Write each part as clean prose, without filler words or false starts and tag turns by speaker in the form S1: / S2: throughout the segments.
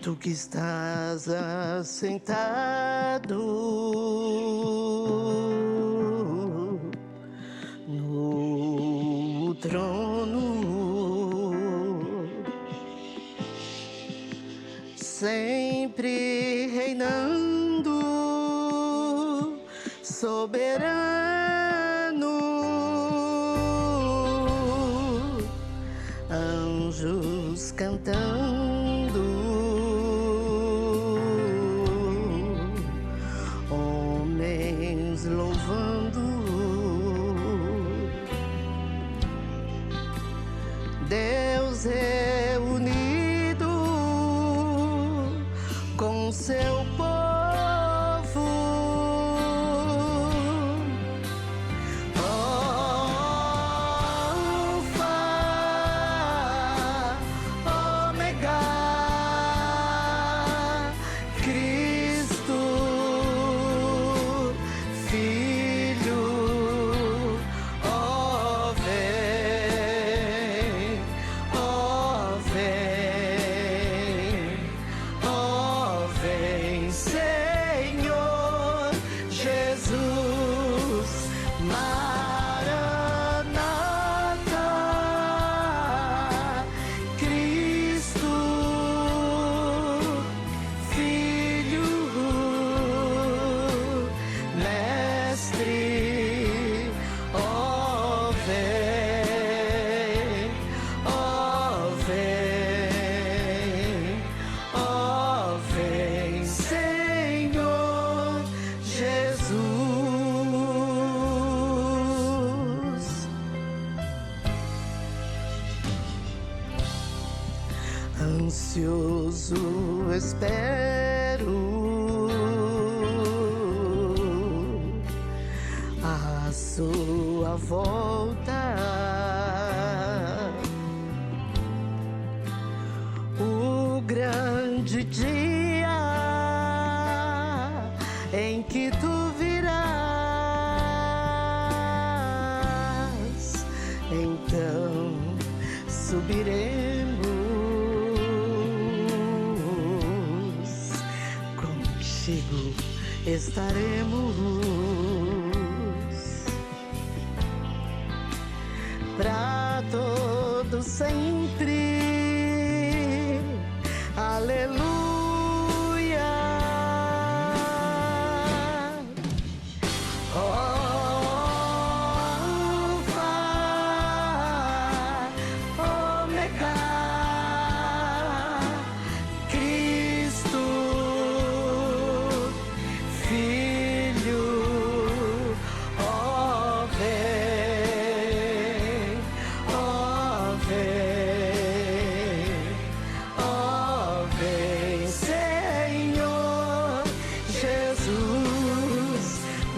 S1: Tu que estás assentado no trono, sempre reinando, soberano, anjos cantando, homens louvando, Deus reunido com seu povo, Alfa, Ômega, Cristo, Filho, ó vem, ó vem, ó vem, Senhor Jesus, Maranata, Cristo, Filho, Mestre, ó vem, ó vem, ó vem, Senhor Jesus. Ansioso espero a sua volta, o grande dia em que tu virás, então subiremos, contigo estaremos para todo sempre. Aleluia. Alfa, Ômega, Cristo, Filho, ó vem, ó vem, ó vem, Senhor Jesus,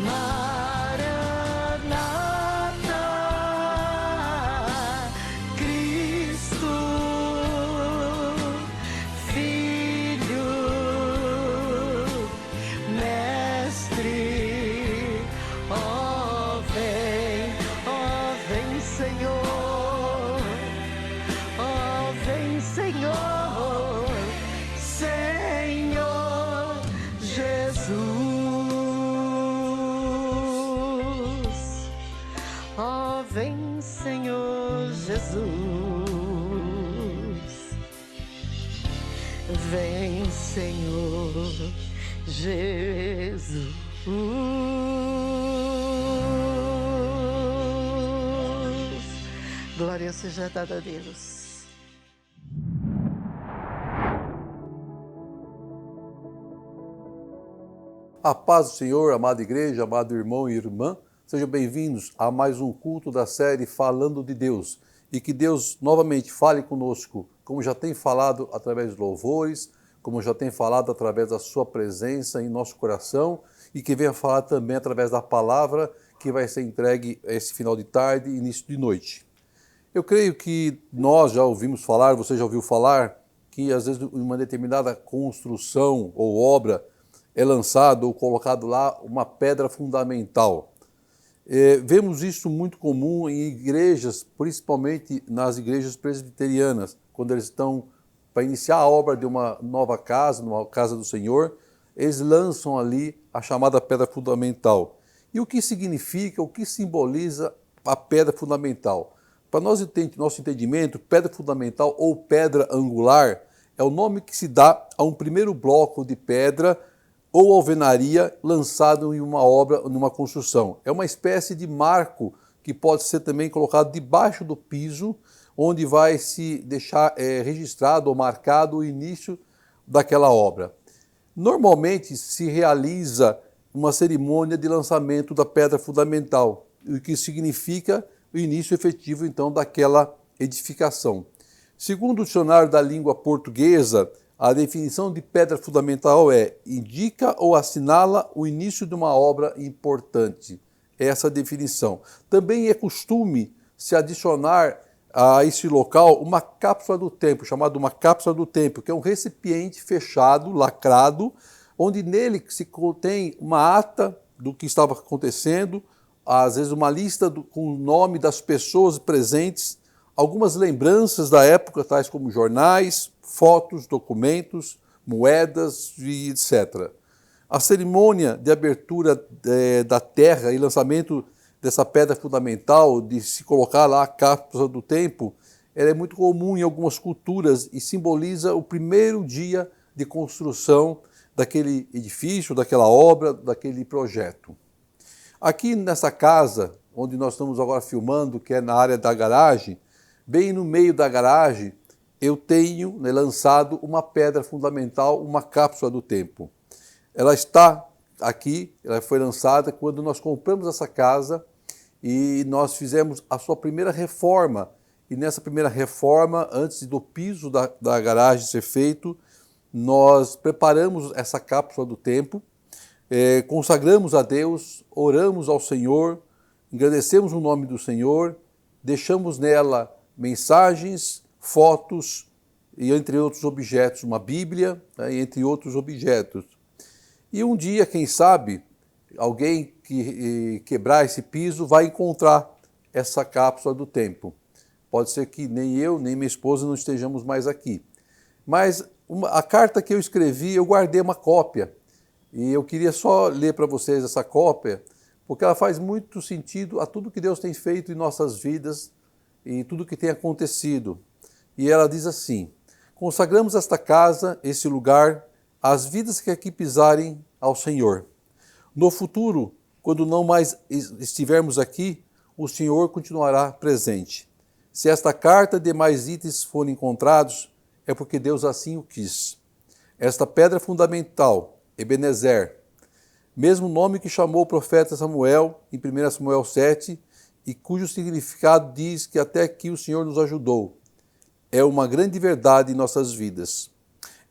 S1: Maranata, Cristo, Filho, Mestre, ó vem, Senhor, ó vem, Senhor, Senhor Jesus, ó vem, Senhor Jesus, vem, Senhor Jesus. Glória seja dada a Deus.
S2: A paz do Senhor, amada igreja, amado irmão e irmã, sejam bem-vindos a mais um culto da série Falando de Deus. E que Deus novamente fale conosco, como já tem falado através de louvores, como já tem falado através da sua presença em nosso coração, e que venha falar também através da palavra que vai ser entregue esse final de tarde e início de noite. Eu creio que nós já ouvimos falar, você já ouviu falar, que às vezes em uma determinada construção ou obra é lançado ou colocado lá uma pedra fundamental. Vemos isso muito comum em igrejas, principalmente nas igrejas presbiterianas, quando eles estão para iniciar a obra de uma nova casa, numa casa do Senhor, eles lançam ali a chamada pedra fundamental. E o que significa, o que simboliza a pedra fundamental? Para nosso entendimento, pedra fundamental ou pedra angular é o nome que se dá a um primeiro bloco de pedra ou alvenaria lançado em uma obra, numa construção. É uma espécie de marco que pode ser também colocado debaixo do piso, onde vai se deixar registrado ou marcado o início daquela obra. Normalmente se realiza uma cerimônia de lançamento da pedra fundamental, o que significa o início efetivo, então, daquela edificação. Segundo o dicionário da língua portuguesa, a definição de pedra fundamental indica ou assinala o início de uma obra importante. Essa é a definição. Também é costume se adicionar a esse local uma cápsula do tempo, chamada uma cápsula do tempo, que é um recipiente fechado, lacrado, onde nele se contém uma ata do que estava acontecendo, às vezes uma lista com o nome das pessoas presentes, algumas lembranças da época, tais como jornais, fotos, documentos, moedas e etc. A cerimônia de abertura da terra e lançamento dessa pedra fundamental, de se colocar lá a cápsula do tempo, ela é muito comum em algumas culturas e simboliza o primeiro dia de construção daquele edifício, daquela obra, daquele projeto. Aqui nessa casa, onde nós estamos agora filmando, que é na área da garagem, bem no meio da garagem, eu tenho lançado uma pedra fundamental, uma cápsula do tempo. Ela está aqui, ela foi lançada quando nós compramos essa casa e nós fizemos a sua primeira reforma. E nessa primeira reforma, antes do piso da garagem ser feito, nós preparamos essa cápsula do tempo, consagramos a Deus, oramos ao Senhor, agradecemos o nome do Senhor, deixamos nela mensagens, fotos e entre outros objetos, uma Bíblia, entre outros objetos. E um dia, quem sabe, alguém que quebrar esse piso vai encontrar essa cápsula do tempo. Pode ser que nem eu, nem minha esposa não estejamos mais aqui. Mas a carta que eu escrevi, eu guardei uma cópia. E eu queria só ler para vocês essa cópia, porque ela faz muito sentido a tudo que Deus tem feito em nossas vidas e tudo que tem acontecido. E ela diz assim: consagramos esta casa, esse lugar, às vidas que aqui pisarem ao Senhor. No futuro, quando não mais estivermos aqui, o Senhor continuará presente. Se esta carta e demais itens forem encontrados, é porque Deus assim o quis. Esta pedra fundamental, Ebenezer, mesmo nome que chamou o profeta Samuel em 1 Samuel 7, e cujo significado diz que até aqui o Senhor nos ajudou. É uma grande verdade em nossas vidas.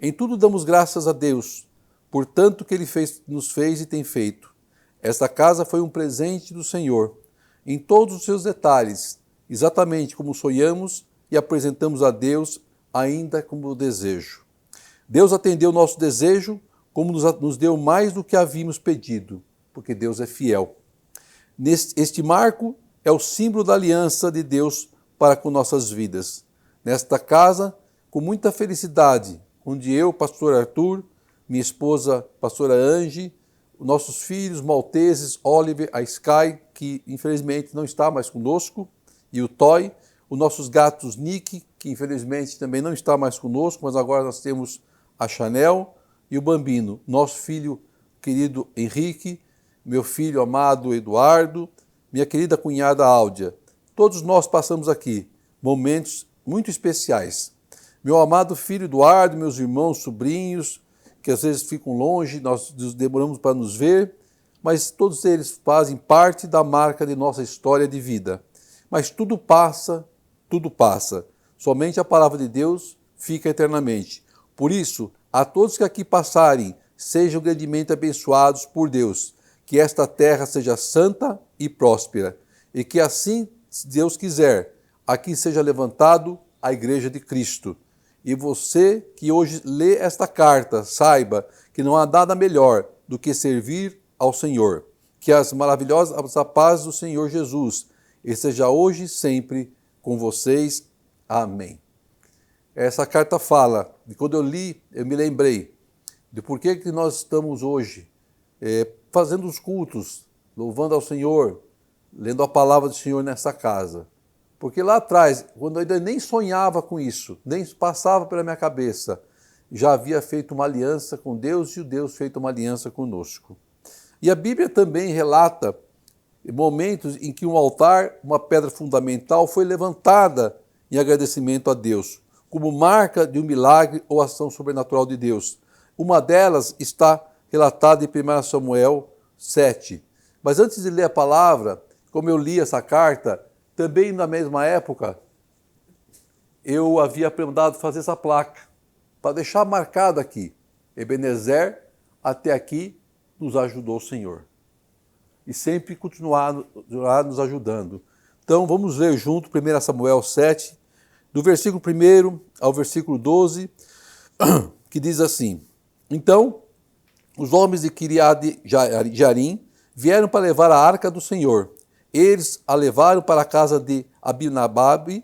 S2: Em tudo damos graças a Deus, por tanto que Ele nos fez e tem feito. Esta casa foi um presente do Senhor, em todos os seus detalhes, exatamente como sonhamos e apresentamos a Deus ainda como desejo. Deus atendeu o nosso desejo, como nos deu mais do que havíamos pedido, porque Deus é fiel. Este marco é o símbolo da aliança de Deus para com nossas vidas. Nesta casa, com muita felicidade, onde eu, pastor Arthur, minha esposa, pastora Angie, nossos filhos malteses, Oliver, a Sky, que infelizmente não está mais conosco, e o Toy, os nossos gatos Nick, que infelizmente também não está mais conosco, mas agora nós temos a Chanel e o Bambino, nosso filho querido Henrique, meu filho amado Eduardo, minha querida cunhada Áudia. Todos nós passamos aqui momentos muito especiais. Meu amado filho Eduardo, meus irmãos, sobrinhos, que às vezes ficam longe, nós demoramos para nos ver, mas todos eles fazem parte da marca de nossa história de vida. Mas tudo passa, tudo passa. Somente a palavra de Deus fica eternamente. Por isso, a todos que aqui passarem, sejam grandemente abençoados por Deus, que esta terra seja santa e próspera, e que assim, se Deus quiser, aqui seja levantado a Igreja de Cristo. E você que hoje lê esta carta, saiba que não há nada melhor do que servir ao Senhor. Que as maravilhosas pazes do Senhor Jesus esteja hoje e sempre com vocês. Amém. essa carta fala, e quando eu li, eu me lembrei de por que nós estamos hoje fazendo os cultos, louvando ao Senhor, lendo a palavra do Senhor nessa casa. Porque lá atrás, quando eu ainda nem sonhava com isso, nem passava pela minha cabeça, já havia feito uma aliança com Deus e o Deus feito uma aliança conosco. E a Bíblia também relata momentos em que um altar, uma pedra fundamental, foi levantada em agradecimento a Deus, como marca de um milagre ou ação sobrenatural de Deus. Uma delas está relatada em 1 Samuel 7. Mas antes de ler a palavra, como eu li essa carta, também na mesma época, eu havia mandado fazer essa placa, para deixar marcado aqui, Ebenezer, até aqui nos ajudou o Senhor. E sempre continuar nos ajudando. Então vamos ler junto 1 Samuel 7, do versículo 1 ao versículo 12, que diz assim: Então os homens de Kiriat Jearim vieram para levar a arca do Senhor. Eles a levaram para a casa de Abinadab,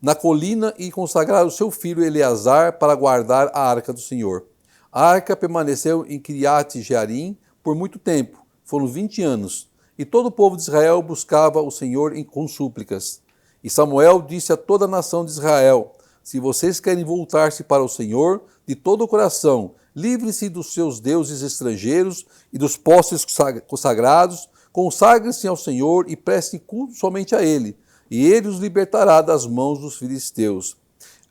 S2: na colina, e consagraram seu filho Eleazar para guardar a arca do Senhor. A arca permaneceu em Kiriat Jearim por muito tempo, foram 20 anos, e todo o povo de Israel buscava o Senhor com súplicas. E Samuel disse a toda a nação de Israel: Se vocês querem voltar-se para o Senhor de todo o coração, livre-se dos seus deuses estrangeiros e dos postes consagrados, consagrem-se ao Senhor e prestem culto somente a Ele, e Ele os libertará das mãos dos filisteus.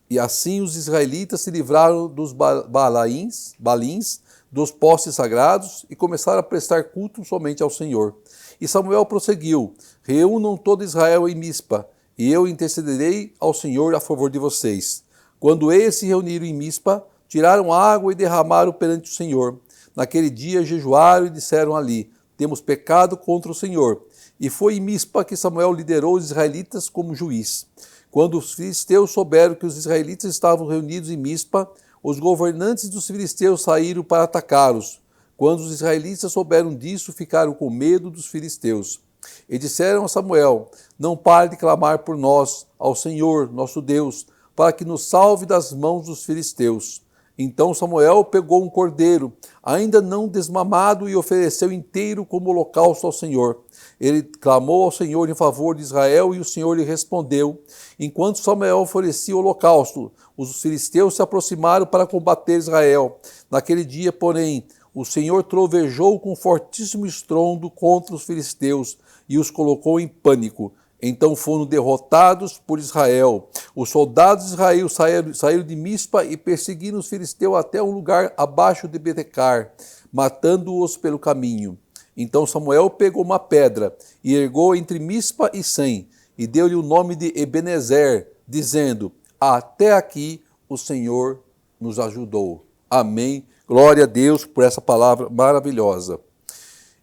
S2: E assim os israelitas se livraram dos balins, dos postes sagrados, e começaram a prestar culto somente ao Senhor. E Samuel prosseguiu: Reúnam todo Israel em Mispa, e eu intercederei ao Senhor a favor de vocês. Quando eles se reuniram em Mispa, tiraram água e derramaram perante o Senhor. Naquele dia jejuaram e disseram ali: Temos pecado contra o Senhor. E foi em Mispa que Samuel liderou os israelitas como juiz. Quando os filisteus souberam que os israelitas estavam reunidos em Mispa, os governantes dos filisteus saíram para atacá-los. Quando os israelitas souberam disso, ficaram com medo dos filisteus. E disseram a Samuel: Não pare de clamar por nós, ao Senhor, nosso Deus, para que nos salve das mãos dos filisteus. Então Samuel pegou um cordeiro, ainda não desmamado, e ofereceu inteiro como holocausto ao Senhor. Ele clamou ao Senhor em favor de Israel, e o Senhor lhe respondeu. Enquanto Samuel oferecia o holocausto, os filisteus se aproximaram para combater Israel. Naquele dia, porém, o Senhor trovejou com fortíssimo estrondo contra os filisteus e os colocou em pânico. Então foram derrotados por Israel. Os soldados de Israel saíram de Mispa e perseguiram os filisteus até um lugar abaixo de Betecar, matando-os pelo caminho. Então Samuel pegou uma pedra e ergou entre Mispa e Sem, e deu-lhe o nome de Ebenezer, dizendo: Até aqui o Senhor nos ajudou. Amém. Glória a Deus por essa palavra maravilhosa.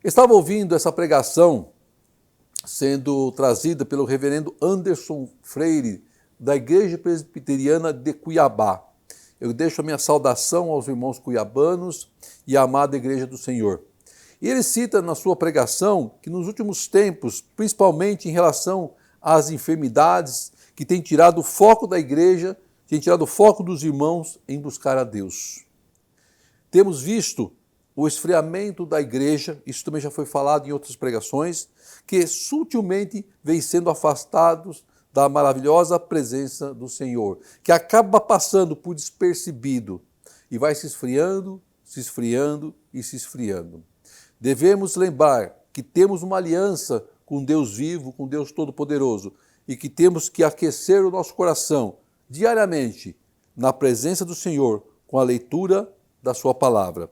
S2: Estava ouvindo essa pregação sendo trazida pelo reverendo Anderson Freire, da Igreja Presbiteriana de Cuiabá. Eu deixo a minha saudação aos irmãos cuiabanos e à amada Igreja do Senhor. E ele cita na sua pregação que nos últimos tempos, principalmente em relação às enfermidades, que tem tirado o foco da igreja, tem tirado o foco dos irmãos em buscar a Deus. Temos visto o esfriamento da igreja, isso também já foi falado em outras pregações, que sutilmente vem sendo afastados da maravilhosa presença do Senhor, que acaba passando por despercebido e vai se esfriando e se esfriando. Devemos lembrar que temos uma aliança com Deus vivo, com Deus Todo-Poderoso, e que temos que aquecer o nosso coração diariamente na presença do Senhor com a leitura da sua palavra.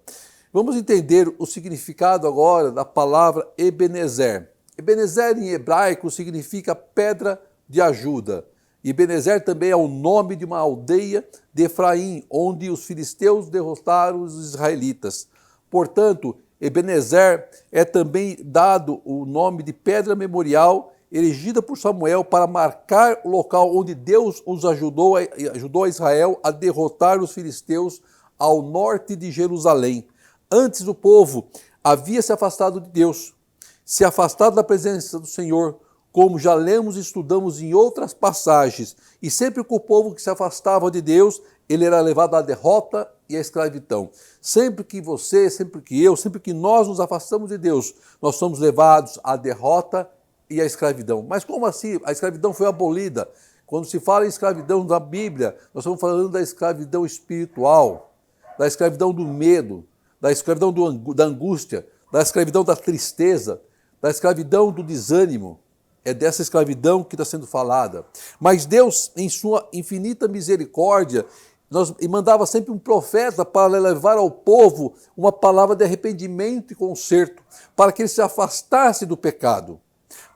S2: Vamos entender o significado agora da palavra Ebenezer. Ebenezer em hebraico significa pedra de ajuda. Ebenezer também é o nome de uma aldeia de Efraim, onde os filisteus derrotaram os israelitas. Portanto, Ebenezer é também dado o nome de pedra memorial erigida por Samuel para marcar o local onde Deus ajudou a Israel a derrotar os filisteus ao norte de Jerusalém. Antes o povo havia se afastado de Deus, se afastado da presença do Senhor, como já lemos e estudamos em outras passagens, e sempre que o povo que se afastava de Deus, ele era levado à derrota e à escravidão. Sempre que você, sempre que eu, sempre que nós nos afastamos de Deus, nós somos levados à derrota e à escravidão. Mas como assim? A escravidão foi abolida. Quando se fala em escravidão na Bíblia, nós estamos falando da escravidão espiritual, da escravidão do medo, da escravidão da angústia, da escravidão da tristeza, da escravidão do desânimo. É dessa escravidão que está sendo falada. Mas Deus, em sua infinita misericórdia, mandava sempre um profeta para levar ao povo uma palavra de arrependimento e conserto, para que ele se afastasse do pecado.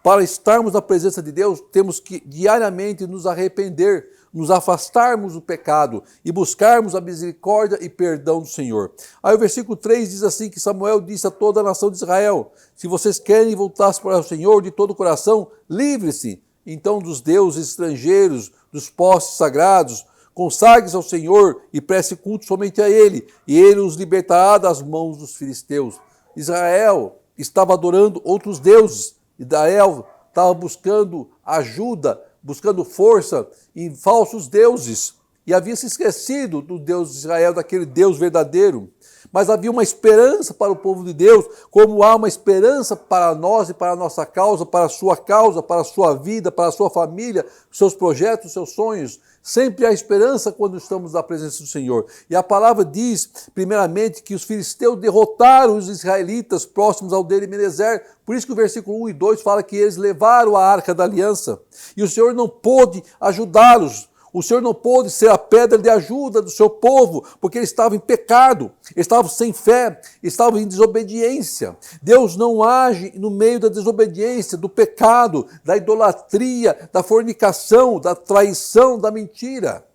S2: Para estarmos na presença de Deus, temos que diariamente nos arrepender, nos afastarmos do pecado e buscarmos a misericórdia e perdão do Senhor. Aí o versículo 3 diz assim, que Samuel disse a toda a nação de Israel: se vocês querem voltar para o Senhor de todo o coração, livre-se então dos deuses estrangeiros, dos postes sagrados, consagre-se ao Senhor e preste culto somente a Ele, e Ele os libertará das mãos dos filisteus. Israel estava adorando outros deuses. Israel estava buscando ajuda, buscando força em falsos deuses. E havia se esquecido do Deus de Israel, daquele Deus verdadeiro. Mas havia uma esperança para o povo de Deus, como há uma esperança para nós e para a nossa causa, para a sua vida, para a sua família, seus projetos, seus sonhos. Sempre há esperança quando estamos na presença do Senhor. E a palavra diz, primeiramente, que os filisteus derrotaram os israelitas próximos ao Deli-Menezer. Por isso que o versículo 1 e 2 fala que eles levaram a arca da aliança. E o Senhor não pôde ajudá-los. O Senhor não pôde ser a pedra de ajuda do seu povo, porque eles estavam em pecado, estavam sem fé, estavam em desobediência. Deus não age no meio da desobediência, do pecado, da idolatria, da fornicação, da traição, da mentira.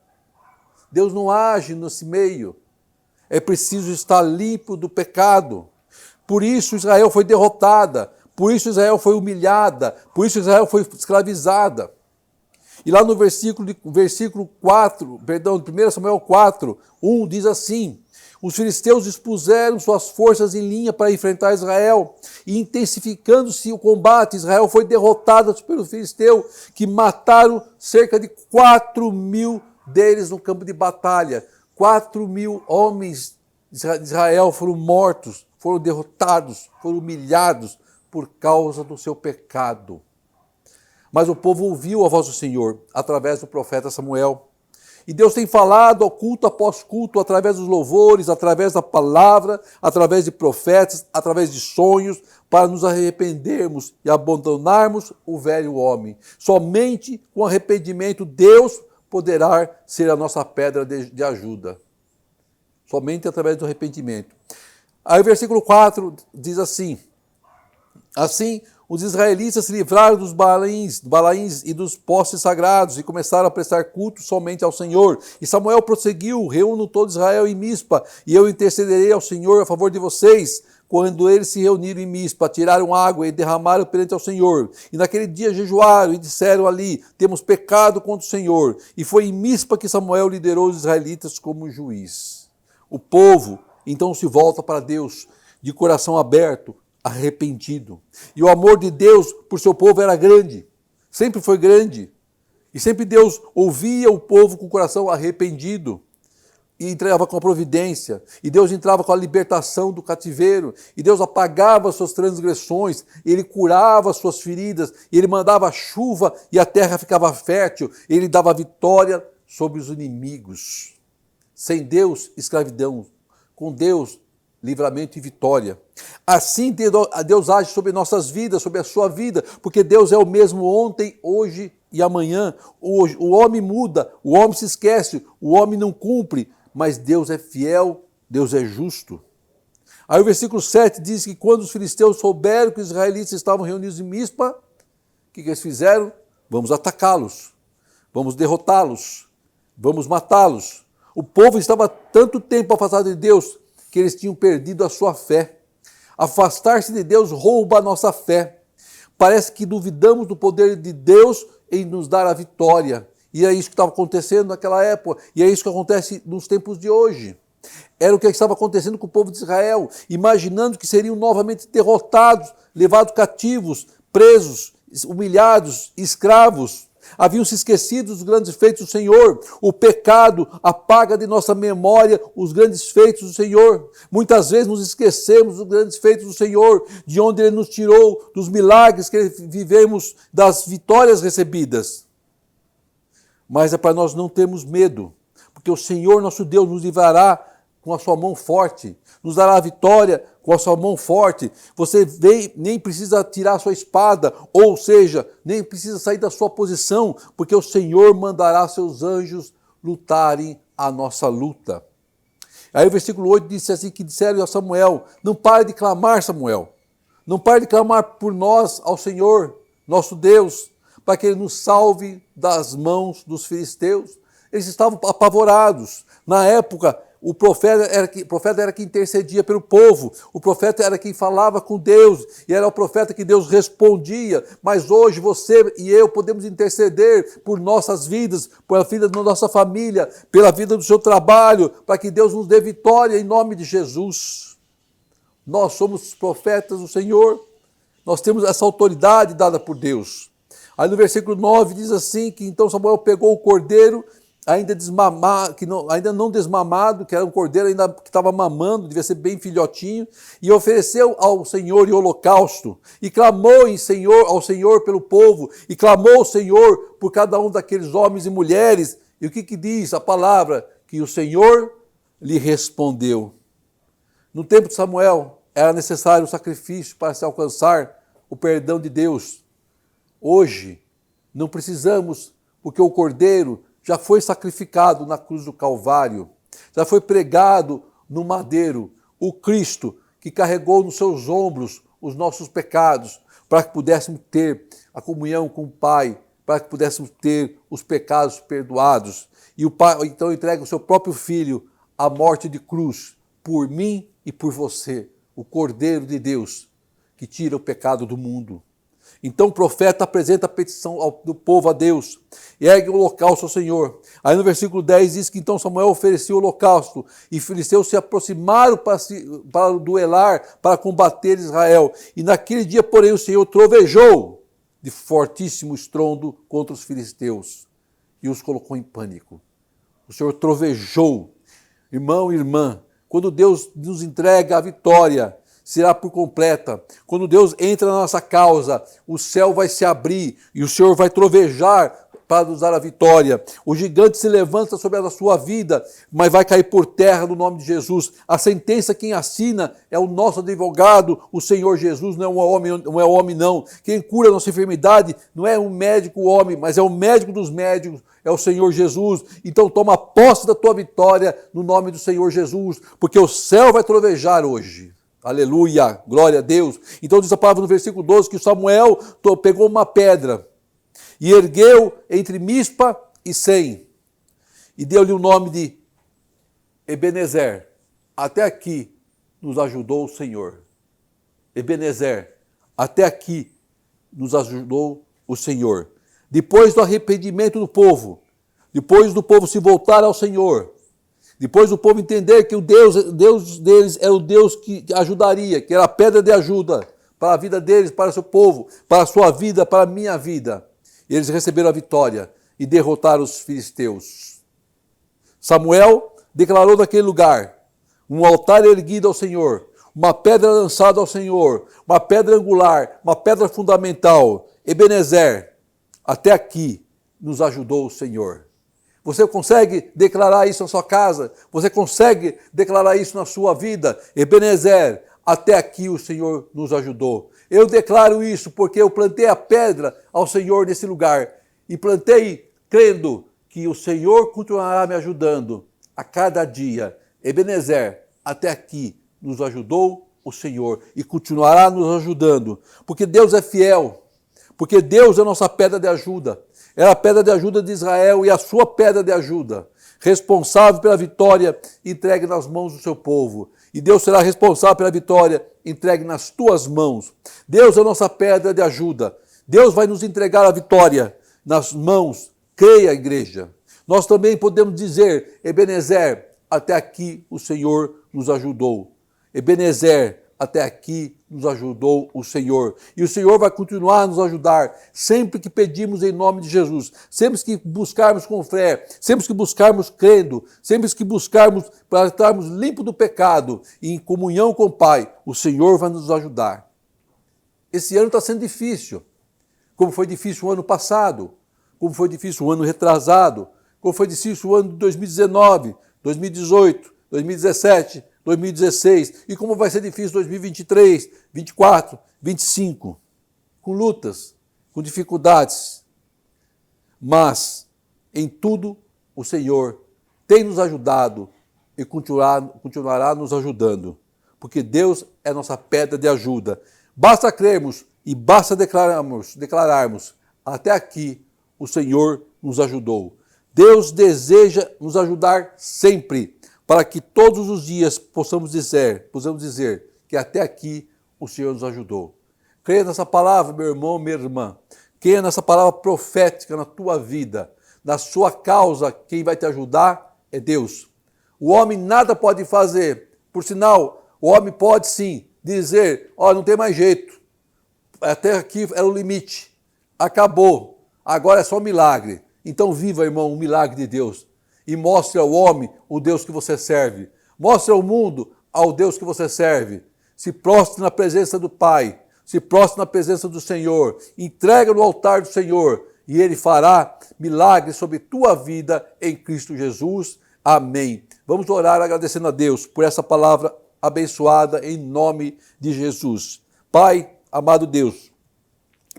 S2: Deus não age nesse meio. É preciso estar limpo do pecado. Por isso Israel foi derrotada, por isso Israel foi humilhada, por isso Israel foi escravizada. E lá no versículo 4, perdão, 1 Samuel 4, 1, diz assim: os filisteus dispuseram suas forças em linha para enfrentar Israel, e intensificando-se o combate, Israel foi derrotada pelos filisteus, que mataram cerca de 4.000 deles no campo de batalha. 4.000 homens de Israel foram mortos, foram derrotados, foram humilhados por causa do seu pecado. Mas o povo ouviu a voz do Senhor através do profeta Samuel. E Deus tem falado culto após culto, através dos louvores, através da palavra, através de profetas, através de sonhos, para nos arrependermos e abandonarmos o velho homem. Somente com arrependimento Deus poderá ser a nossa pedra de ajuda. Somente através do arrependimento. Aí o versículo 4 diz assim: assim, os israelitas se livraram dos Balaíns e dos postes sagrados e começaram a prestar culto somente ao Senhor. E Samuel prosseguiu: reúno todo Israel em Mispa, e eu intercederei ao Senhor a favor de vocês. Quando eles se reuniram em Mispa, tiraram água e derramaram perante ao Senhor. E naquele dia jejuaram e disseram ali: temos pecado contra o Senhor. E foi em Mispa que Samuel liderou os israelitas como juiz. O povo então se volta para Deus de coração aberto, arrependido. E o amor de Deus por seu povo era grande, sempre foi grande. E sempre Deus ouvia o povo com o coração arrependido e entrava com a providência. E Deus entrava com a libertação do cativeiro. E Deus apagava as suas transgressões. E Ele curava as suas feridas. E Ele mandava chuva e a terra ficava fértil. E Ele dava vitória sobre os inimigos. Sem Deus, escravidão. Com Deus, livramento e vitória. Assim Deus age sobre nossas vidas, sobre a sua vida, porque Deus é o mesmo ontem, hoje e amanhã. O homem muda, o homem se esquece, o homem não cumpre, mas Deus é fiel, Deus é justo. Aí o versículo 7 diz que quando os filisteus souberam que os israelitas estavam reunidos em Mispa, o que eles fizeram? Vamos atacá-los, vamos derrotá-los, vamos matá-los. O povo estava tanto tempo afastado de Deus que eles tinham perdido a sua fé. Afastar-se de Deus rouba a nossa fé. Parece que duvidamos do poder de Deus em nos dar a vitória. E é isso que estava acontecendo naquela época. E é isso que acontece nos tempos de hoje. Era o que estava acontecendo com o povo de Israel, imaginando que seriam novamente derrotados, levados cativos, presos humilhados, escravos. Haviam se esquecido dos grandes feitos do Senhor. O pecado apaga de nossa memória os grandes feitos do Senhor. Muitas vezes nos esquecemos dos grandes feitos do Senhor, de onde Ele nos tirou, dos milagres que vivemos, das vitórias recebidas. Mas é para nós não termos medo, porque o Senhor nosso Deus nos livrará com a sua mão forte, nos dará a vitória com a sua mão forte. Você nem precisa tirar a sua espada, ou seja, nem precisa sair da sua posição, porque o Senhor mandará seus anjos lutarem a nossa luta. Aí o versículo 8 diz assim, que disseram a Samuel, não pare de clamar, Samuel, não pare de clamar por nós ao Senhor, nosso Deus, para que Ele nos salve das mãos dos filisteus. Eles estavam apavorados. Na época, o profeta era quem intercedia pelo povo, o profeta era quem falava com Deus, e era o profeta que Deus respondia. Mas hoje você e eu podemos interceder por nossas vidas, pela vida da nossa família, pela vida do seu trabalho, para que Deus nos dê vitória em nome de Jesus. Nós somos profetas do Senhor, nós temos essa autoridade dada por Deus. Aí no versículo 9 diz assim, que então Samuel pegou o cordeiro, ainda não desmamado, que era um cordeiro ainda que estava mamando, devia ser bem filhotinho, e ofereceu ao Senhor em holocausto, e clamou ao Senhor pelo povo, e clamou ao Senhor por cada um daqueles homens e mulheres. E o que diz a palavra? Que o Senhor lhe respondeu. No tempo de Samuel, era necessário um sacrifício para se alcançar o perdão de Deus. Hoje, não precisamos, porque o cordeiro já foi sacrificado na cruz do Calvário, já foi pregado no madeiro, o Cristo que carregou nos seus ombros os nossos pecados, para que pudéssemos ter a comunhão com o Pai, para que pudéssemos ter os pecados perdoados. E o Pai então entrega o seu próprio Filho à morte de cruz, por mim e por você, o Cordeiro de Deus, que tira o pecado do mundo. Então o profeta apresenta a petição do povo a Deus, e ergue o holocausto ao Senhor. Aí no versículo 10 diz que então Samuel ofereceu o holocausto, e os filisteus se aproximaram para duelar, para combater Israel. E naquele dia, porém, o Senhor trovejou de fortíssimo estrondo contra os filisteus, e os colocou em pânico. O Senhor trovejou. Irmão e irmã, quando Deus nos entrega a vitória, será por completa. Quando Deus entra na nossa causa, o céu vai se abrir e o Senhor vai trovejar para nos dar a vitória. O gigante se levanta sobre a sua vida, mas vai cair por terra no nome de Jesus. A sentença quem assina é o nosso advogado, o Senhor Jesus, não é homem não. Quem cura a nossa enfermidade não é um médico homem, mas é o médico dos médicos, é o Senhor Jesus. Então toma posse da tua vitória no nome do Senhor Jesus, porque o céu vai trovejar hoje. Aleluia, glória a Deus. Então diz a palavra no versículo 12 que Samuel pegou uma pedra e ergueu entre Mispa e Sem e deu-lhe o nome de Ebenezer. Até aqui nos ajudou o Senhor. Ebenezer, até aqui nos ajudou o Senhor. Depois do arrependimento do povo, depois do povo se voltar ao Senhor, depois do povo entender que o Deus deles é o Deus que ajudaria, que era a pedra de ajuda para a vida deles, para o seu povo, para a sua vida, para a minha vida. E eles receberam a vitória e derrotaram os filisteus. Samuel declarou naquele lugar um altar erguido ao Senhor, uma pedra lançada ao Senhor, uma pedra angular, uma pedra fundamental. Ebenezer, até aqui nos ajudou o Senhor. Você consegue declarar isso na sua casa? Você consegue declarar isso na sua vida? Ebenezer, até aqui o Senhor nos ajudou. Eu declaro isso porque eu plantei a pedra ao Senhor nesse lugar. E plantei crendo que o Senhor continuará me ajudando a cada dia. Ebenezer, até aqui nos ajudou o Senhor e continuará nos ajudando. Porque Deus é fiel. Porque Deus é a nossa pedra de ajuda. Era a pedra de ajuda de Israel e a sua pedra de ajuda, responsável pela vitória entregue nas mãos do seu povo. E Deus será responsável pela vitória entregue nas tuas mãos. Deus é a nossa pedra de ajuda. Deus vai nos entregar a vitória nas mãos. Creia, igreja. Nós também podemos dizer, Ebenezer, até aqui o Senhor nos ajudou. Ebenezer, até aqui nos ajudou o Senhor. E o Senhor vai continuar a nos ajudar sempre que pedimos em nome de Jesus. Sempre que buscarmos com fé, sempre que buscarmos crendo, sempre que buscarmos para estarmos limpos do pecado e em comunhão com o Pai, o Senhor vai nos ajudar. Esse ano está sendo difícil, como foi difícil o ano passado, como foi difícil o ano retrasado, como foi difícil o ano de 2019, 2018, 2017, 2016, e como vai ser difícil 2023, 24, 25, com lutas, com dificuldades. Mas, em tudo, o Senhor tem nos ajudado e continuará nos ajudando, porque Deus é nossa pedra de ajuda. Basta crermos e basta declararmos, até aqui o Senhor nos ajudou. Deus deseja nos ajudar sempre, para que todos os dias possamos dizer que até aqui o Senhor nos ajudou. Creia nessa palavra, meu irmão, minha irmã. Creia nessa palavra profética na tua vida. Na sua causa, quem vai te ajudar é Deus. O homem nada pode fazer. Por sinal, o homem pode sim dizer, não tem mais jeito. Até aqui era o limite. Acabou. Agora é só milagre. Então viva, irmão, o milagre de Deus. E mostre ao homem o Deus que você serve. Mostre ao mundo ao Deus que você serve. Se prostre na presença do Pai. Se prostre na presença do Senhor. Entrega no altar do Senhor. E Ele fará milagres sobre tua vida em Cristo Jesus. Amém. Vamos orar agradecendo a Deus por essa palavra abençoada em nome de Jesus. Pai, amado Deus,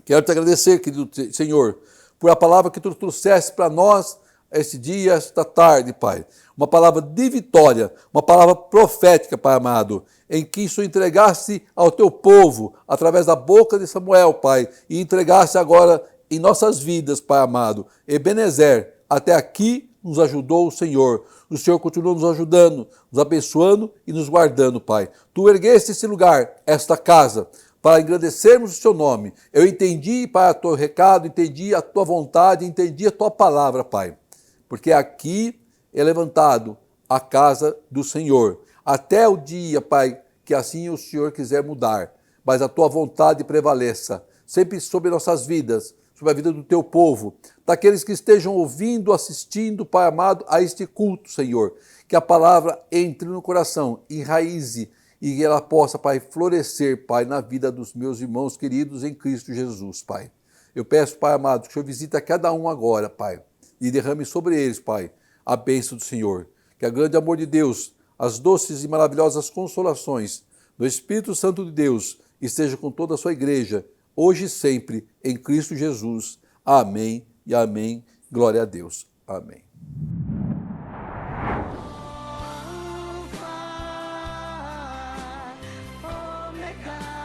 S2: quero te agradecer, querido Senhor, por a palavra que tu trouxeste para nós este dia, esta tarde, Pai. Uma palavra de vitória, uma palavra profética, Pai amado, em que isso entregaste ao teu povo, através da boca de Samuel, Pai, e entregaste agora em nossas vidas, Pai amado. Ebenezer, até aqui nos ajudou o Senhor. O Senhor continua nos ajudando, nos abençoando e nos guardando, Pai. Tu ergueste esse lugar, esta casa, para engrandecermos o seu nome. Eu entendi, Pai, o teu recado, entendi a tua vontade, entendi a tua palavra, Pai. Porque aqui é levantado a casa do Senhor. Até o dia, Pai, que assim o Senhor quiser mudar. Mas a tua vontade prevaleça, sempre sobre nossas vidas, sobre a vida do teu povo, daqueles que estejam ouvindo, assistindo, Pai amado, a este culto, Senhor. Que a palavra entre no coração, enraize, e que ela possa, Pai, florescer, Pai, na vida dos meus irmãos queridos em Cristo Jesus, Pai. Eu peço, Pai amado, que o Senhor visite cada um agora, Pai, e derrame sobre eles, Pai, a bênção do Senhor. Que a grande amor de Deus, as doces e maravilhosas consolações do Espírito Santo de Deus esteja com toda a sua igreja, hoje e sempre, em Cristo Jesus. Amém e amém. Glória a Deus. Amém.
S1: Ômega.